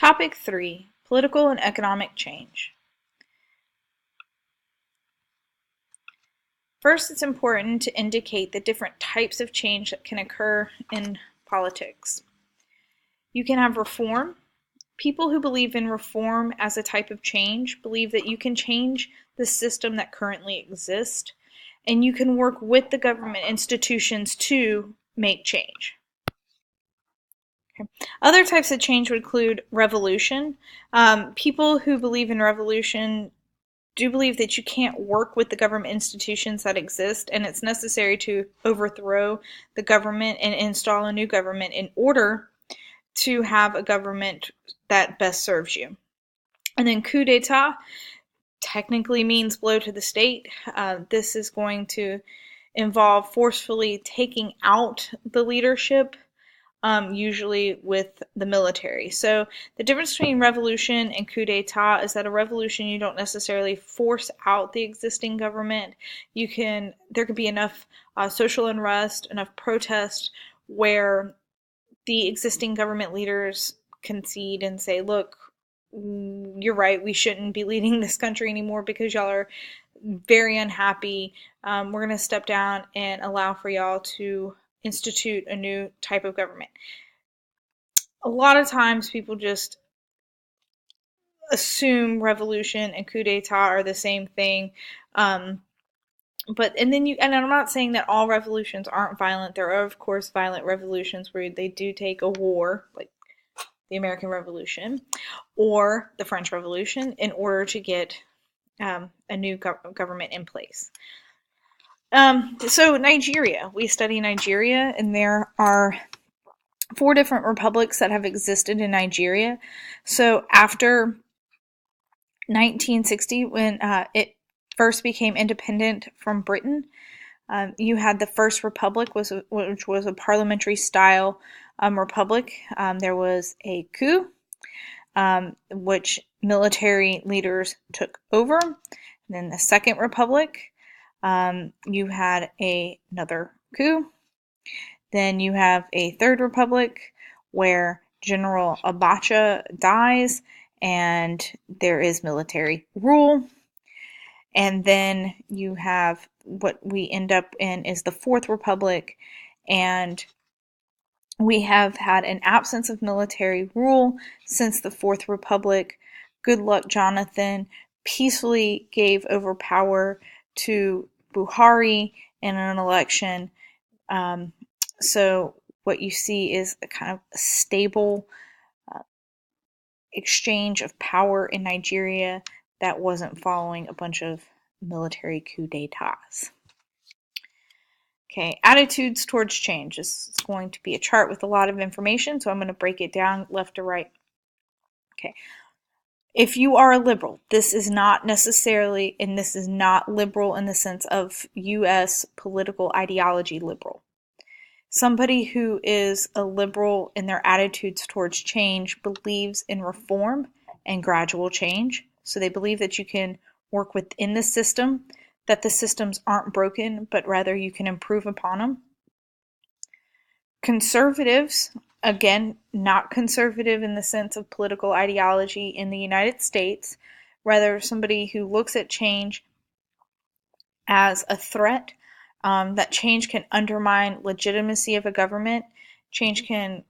Topic 3, Political and Economic Change. First, it's important to indicate the different types of change that can occur in politics. You can have reform. People who believe in reform as a type of change believe that you can change the system that currently exists, and you can work with the government institutions to make change. Okay. Other types of change would include revolution. People who believe in revolution do believe that you can't work with the government institutions that exist, and it's necessary to overthrow the government and install a new government in order to have a government that best serves you. And then coup d'etat technically means blow to the state. This is going to involve forcefully taking out the leadership, usually with the military. So the difference between revolution and coup d'etat is that a revolution, you don't necessarily force out the existing government. There could be enough social unrest, enough protest where the existing government leaders concede and say, look, you're right, we shouldn't be leading this country anymore because y'all are very unhappy. We're going to step down and allow for y'all to institute a new type of government. A lot of times people just assume revolution and coup d'etat are the same thing. And I'm not saying that all revolutions aren't violent. There are, of course, violent revolutions where they do take a war, like the American Revolution or the French Revolution, in order to get a new government in place. So Nigeria, we study Nigeria, and there are 4 different republics that have existed in Nigeria. So after 1960, when it first became independent from Britain, you had the first republic, which was a parliamentary style republic. There was a coup, which military leaders took over. And then the second republic, you had another coup. Then you have a third republic where General Abacha dies and there is military rule. And then you have what we end up in is the fourth republic, and we have had an absence of military rule since the Fourth Republic. Goodluck Jonathan peacefully gave over power to Buhari in an election. So what you see is a kind of stable exchange of power in Nigeria that wasn't following a bunch of military coup d'etats. Okay, attitudes towards change. This is going to be a chart with a lot of information, so I'm going to break it down left to right. Okay, if you are a liberal, this is not necessarily, and this is not liberal in the sense of U.S. political ideology liberal. Somebody who is a liberal in their attitudes towards change believes in reform and gradual change. So they believe that you can work within the system, that the systems aren't broken, but rather you can improve upon them. Conservatives, again, not conservative in the sense of political ideology in the United States, rather somebody who looks at change as a threat, that change can undermine legitimacy of a government, change can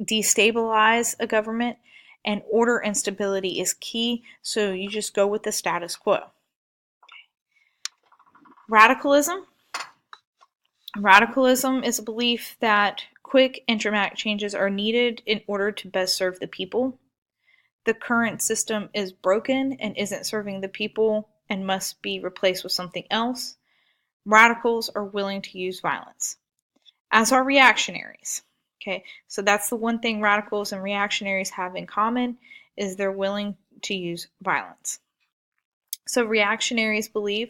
destabilize a government, and order and stability is key, so you just go with the status quo. Radicalism. Radicalism is a belief that quick and dramatic changes are needed in order to best serve the people. The current system is broken and isn't serving the people and must be replaced with something else. Radicals are willing to use violence, as are reactionaries. Okay, so that's the one thing radicals and reactionaries have in common, is they're willing to use violence. So reactionaries believe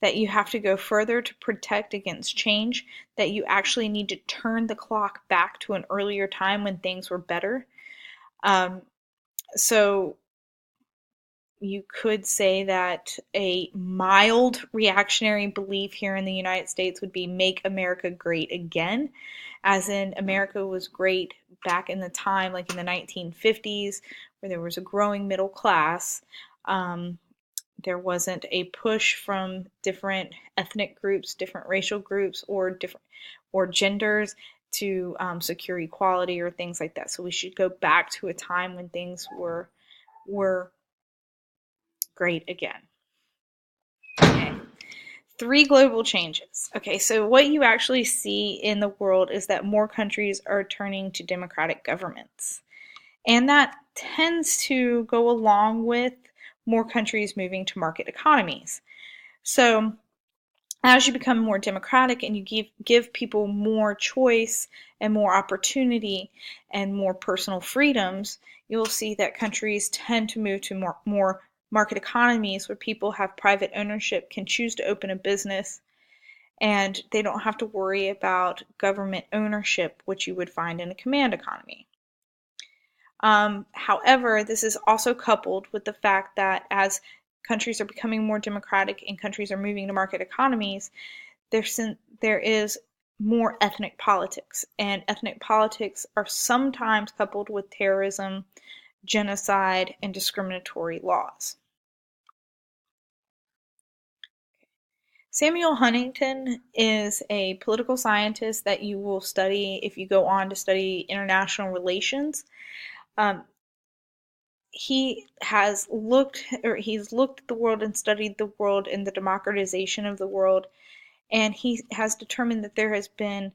that you have to go further to protect against change, that you actually need to turn the clock back to an earlier time when things were better. So You could say that a mild reactionary belief here in the United States would be make America great again, as in America was great back in the time, like in the 1950s, where there was a growing middle class. There wasn't a push from different ethnic groups, different racial groups, or genders to secure equality or things like that. So we should go back to a time when things were great again. Okay. 3 global changes. Okay, so what you actually see in the world is that more countries are turning to democratic governments. And that tends to go along with more countries moving to market economies. So as you become more democratic and you give people more choice and more opportunity and more personal freedoms, you'll see that countries tend to move to more market economies where people have private ownership, can choose to open a business, and they don't have to worry about government ownership, which you would find in a command economy. However, this is also coupled with the fact that as countries are becoming more democratic and countries are moving to market economies, there is more ethnic politics, and ethnic politics are sometimes coupled with terrorism, genocide, and discriminatory laws. Samuel Huntington is a political scientist that you will study if you go on to study international relations. He's looked at the world and studied the world and the democratization of the world, and he has determined that there has been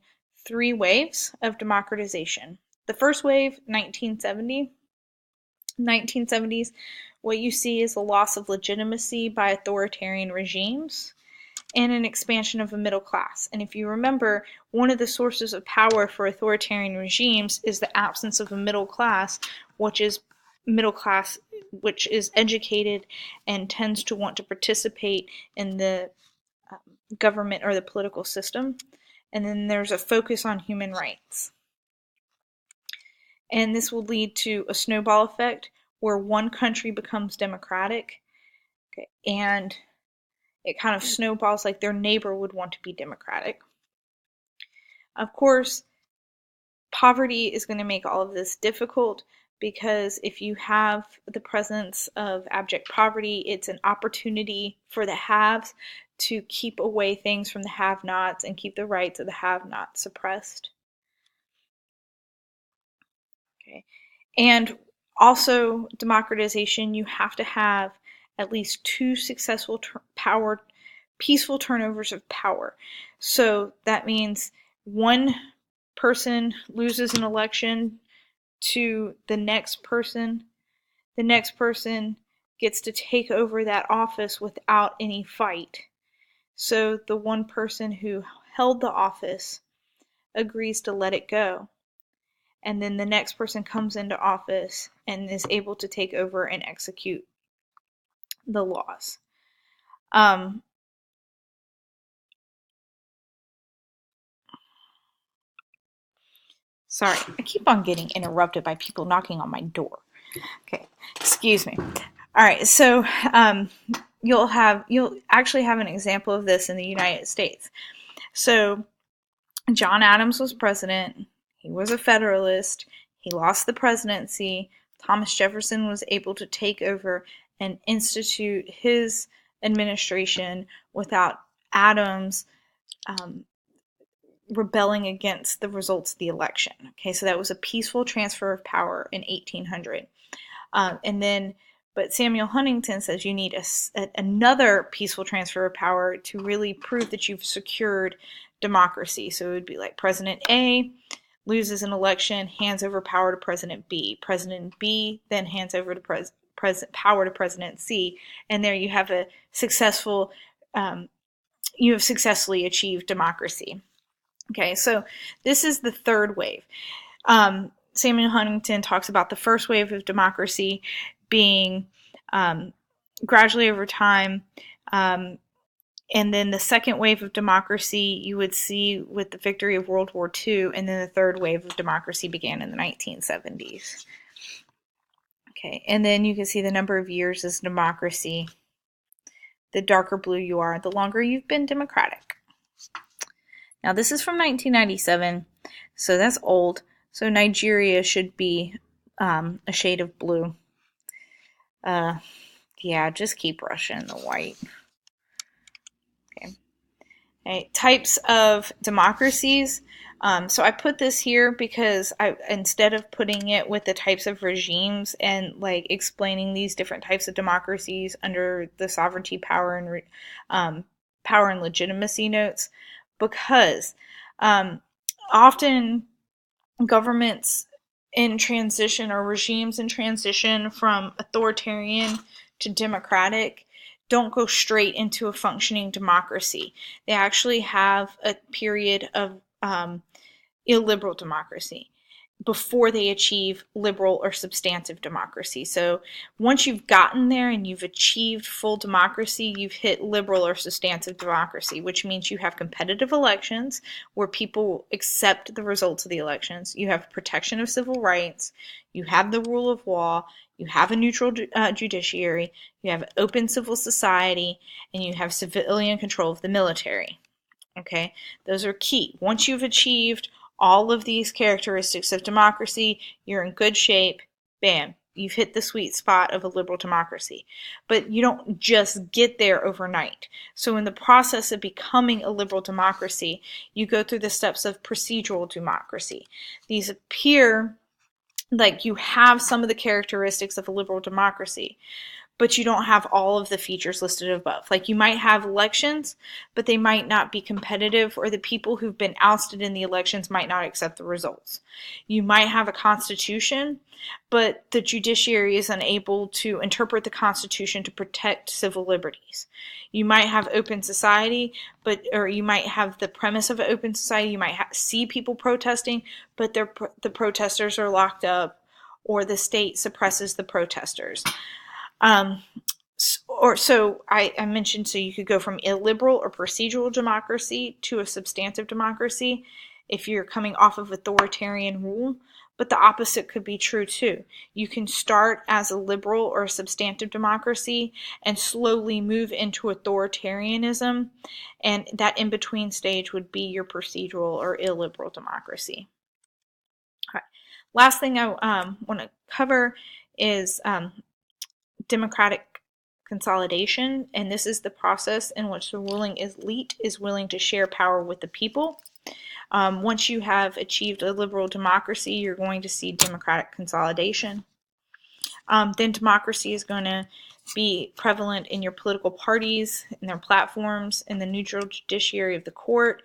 3 waves of democratization. The first wave, 1970s, what you see is a loss of legitimacy by authoritarian regimes and an expansion of a middle class. And if you remember, one of the sources of power for authoritarian regimes is the absence of a middle class, which is educated and tends to want to participate in the government or the political system. And then there's a focus on human rights. And this will lead to a snowball effect where one country becomes democratic, okay, and it kind of snowballs like their neighbor would want to be democratic. Of course, poverty is going to make all of this difficult because if you have the presence of abject poverty, it's an opportunity for the haves to keep away things from the have-nots and keep the rights of the have-nots suppressed. Okay. And also, democratization, you have to have at least 2 successful peaceful turnovers of power. So that means one person loses an election to the next person gets to take over that office without any fight. So the one person who held the office agrees to let it go. And then the next person comes into office and is able to take over and execute the laws. Sorry, I keep on getting interrupted by people knocking on my door. Okay, excuse me. All right, so you'll actually have an example of this in the United States. So John Adams was president. He was a Federalist. He lost the presidency. Thomas Jefferson was able to take over and institute his administration without Adams rebelling against the results of the election. Okay, so that was a peaceful transfer of power in 1800. But Samuel Huntington says you need another peaceful transfer of power to really prove that you've secured democracy. So it would be like President A loses an election, hands over power to President B. President B then hands over to power to President C, and there you have successfully achieved democracy. Okay, so this is the 3rd wave. Samuel Huntington talks about the first wave of democracy being gradually over time, and then the second wave of democracy you would see with the victory of World War II, and then the 3rd wave of democracy began in the 1970s. Okay, and then you can see the number of years as democracy. The darker blue you are, the longer you've been democratic. Now this is from 1997, so that's old. So Nigeria should be a shade of blue. Yeah, just keep Russia in the white. Okay. Okay. Types of democracies. So I put this here because instead of putting it with the types of regimes and like explaining these different types of democracies under the sovereignty, power, and legitimacy notes, because often governments in transition or regimes in transition from authoritarian to democratic don't go straight into a functioning democracy. They actually have a period of illiberal democracy before they achieve liberal or substantive democracy. So once you've gotten there and you've achieved full democracy, you've hit liberal or substantive democracy, which means you have competitive elections where people accept the results of the elections. You have protection of civil rights. You have the rule of law. You have a neutral judiciary. You have open civil society, and you have civilian control of the military. Okay, those are key. Once you've achieved all of these characteristics of democracy, you're in good shape. Bam, you've hit the sweet spot of a liberal democracy. But you don't just get there overnight. So in the process of becoming a liberal democracy, you go through the steps of procedural democracy. These appear like you have some of the characteristics of a liberal democracy, but you don't have all of the features listed above. Like you might have elections, but they might not be competitive, or the people who've been ousted in the elections might not accept the results. You might have a constitution, but the judiciary is unable to interpret the constitution to protect civil liberties. You might have open society, or you might have the premise of an open society. You might see people protesting, but the protesters are locked up, or the state suppresses the protesters. So I mentioned, so you could go from illiberal or procedural democracy to a substantive democracy if you're coming off of authoritarian rule, but the opposite could be true too. You can start as a liberal or a substantive democracy and slowly move into authoritarianism, and that in-between stage would be your procedural or illiberal democracy. All right. Last thing I want to cover is democratic consolidation, and this is the process in which the ruling elite is willing to share power with the people. Once you have achieved a liberal democracy, you're going to see democratic consolidation. Then democracy is going to be prevalent in your political parties, in their platforms, in the neutral judiciary of the court.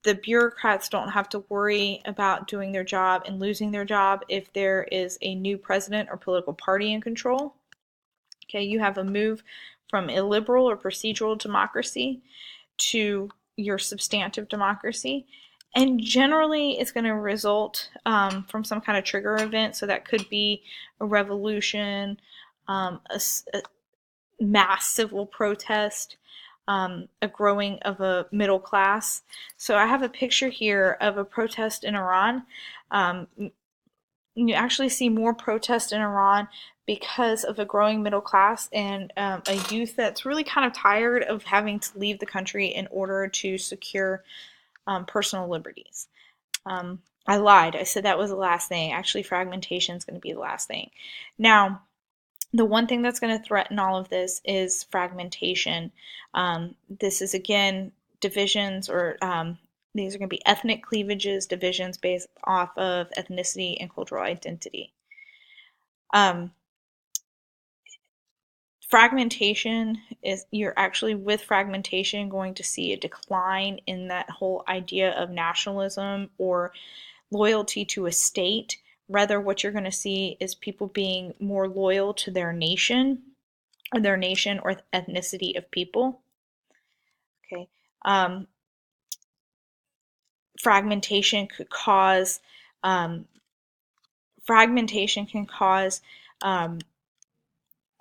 The bureaucrats don't have to worry about doing their job and losing their job if there is a new president or political party in control. Okay, you have a move from illiberal or procedural democracy to your substantive democracy. And generally, it's going to result from some kind of trigger event. So that could be a revolution, a mass civil protest, a growing of a middle class. So I have a picture here of a protest in Iran. You actually see more protests in Iran because of a growing middle class and a youth that's really kind of tired of having to leave the country in order to secure personal liberties. I lied. I said that was the last thing. Actually, fragmentation is going to be the last thing. Now, the one thing that's going to threaten all of this is fragmentation. This is, again, divisions, or these are going to be ethnic cleavages, divisions based off of ethnicity and cultural identity. Fragmentation is, you're actually with fragmentation going to see a decline in that whole idea of nationalism or loyalty to a state. Rather, what you're going to see is people being more loyal to their nation or ethnicity of people. Okay. Fragmentation could cause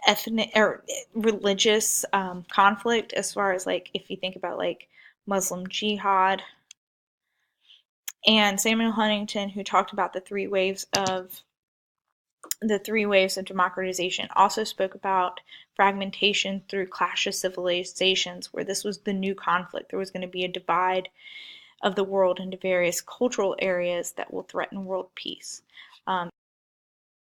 ethnic or religious conflict, as far as like if you think about like Muslim jihad. And Samuel Huntington, who talked about the three waves of the three waves of democratization also spoke about fragmentation through clash of civilizations, where this was the new conflict. There was going to be a divide of the world into various cultural areas that will threaten world peace.